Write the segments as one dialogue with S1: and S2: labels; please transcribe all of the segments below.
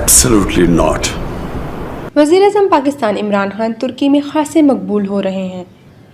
S1: Absolutely not.
S2: वज़ीर-ए-आज़म पाकिस्तान इमरान खान तुर्की में खासे मकबूल हो रहे हैं।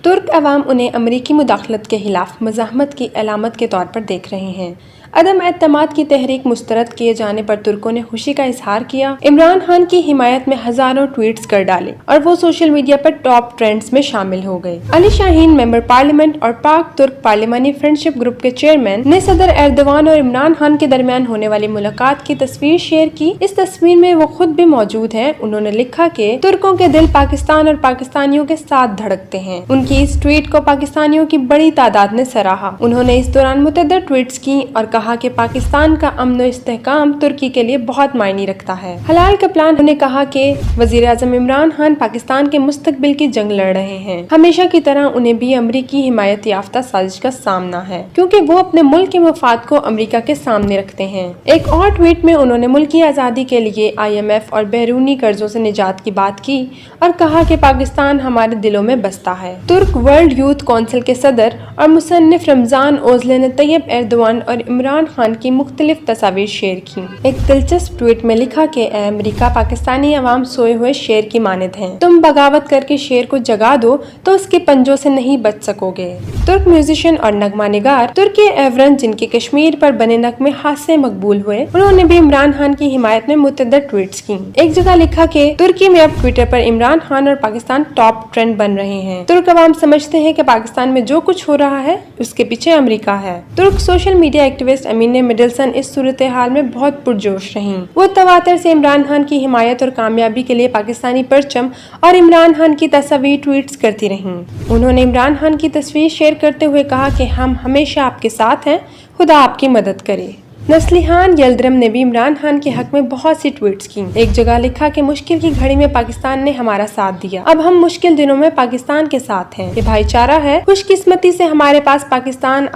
S2: तुर्क अवाम उन्हें अमरीकी मुदाखलत के खिलाफ मज़ाहमत की अलामत के तौर पर देख रहे हैं। अदम एतमाद की तहरीक मुस्तरद किए जाने पर तुर्कों ने खुशी का इजहार किया। इमरान खान की हिमायत में हजारों ट्वीट्स कर डाले और वो सोशल मीडिया पर टॉप ट्रेंड्स में शामिल हो गए। अली शाहीन मेंबर पार्लियामेंट और पाक तुर्क पार्लिमानी फ्रेंडशिप ग्रुप के चेयरमैन ने सदर एर्दोगान और इमरान खान के दरमियान होने वाली मुलाकात की तस्वीर शेयर की। इस तस्वीर में वो खुद भी मौजूद हैं। उन्होंने लिखा कि तुर्कों के दिल पाकिस्तान और पाकिस्तानियों के साथ धड़कते हैं। उनकी इस ट्वीट को पाकिस्तानियों की बड़ी तादाद ने सराहा। उन्होंने इस दौरान मुतअद्दिद ट्वीट्स की और कहा कि पाकिस्तान का अमन और इस्तेहकाम तुर्की के लिए बहुत मायने रखता है। हलाल कपलान ने कहा कि वजीर आज़म इमरान खान पाकिस्तान के मुस्तकबिल की जंग लड़ रहे हैं। हमेशा की तरह उन्हें भी अमरीकी हिमायत याफ्ता साजिश का सामना है, क्योंकि वो अपने मुल्क के मफाद को अमरीका के सामने रखते हैं। एक और ट्वीट में उन्होंने मुल्क की आज़ादी के लिए IMF और बैरूनी कर्जों से निजात की बात की और कहा कि पाकिस्तान हमारे दिलों में बसता है। तुर्क वर्ल्ड यूथ काउंसिल के सदर और मुसन्निफ रमजान ओजले ने तैयब एर्दोगान और इमरान खान की मुख्तलिफ तस्वीर शेयर की। एक दिलचस्प ट्वीट में लिखा कि अमेरिका पाकिस्तानी अवाम सोए हुए शेर की मानिद हैं। तुम बगावत करके शेर को जगा दो तो उसके पंजों से नहीं बच सकोगे। तुर्क म्यूजिशियन और नगमा निगार तुर्की एवरन, जिनके कश्मीर पर बने नगमे खासे मकबूल हुए, उन्होंने भी इमरान खान की हिमायत में मुतअद्दिद ट्वीट्स की। एक जगह लिखा कि तुर्की में अब ट्विटर पर इमरान खान और पाकिस्तान टॉप ट्रेंड बन रहे हैं। तुर्क अवाम समझते हैं कि पाकिस्तान में जो कुछ हो रहा है उसके पीछे अमेरिका है। तुर्क सोशल मीडिया एक्टिविस्ट अमीने मिडलसन इस सूरत हाल में बहुत पुरजोश रहीं। वो तवातर से इमरान खान की हिमायत और कामयाबी के लिए पाकिस्तानी परचम और इमरान खान की तस्वीर ट्वीट्स करती रहीं। उन्होंने इमरान खान की तस्वीर शेयर करते हुए कहा कि हम हमेशा आपके साथ हैं, खुदा आपकी मदद करे। नस्लिहान यल्दरम ने भी इमरान खान के हक में बहुत सी ट्वीट्स की। एक जगह लिखा कि मुश्किल की घड़ी में पाकिस्तान ने हमारा साथ दिया, अब हम मुश्किल दिनों में पाकिस्तान के साथ हैं। ये भाईचारा है। खुशकिस्मती से हमारे पास पाकिस्तान,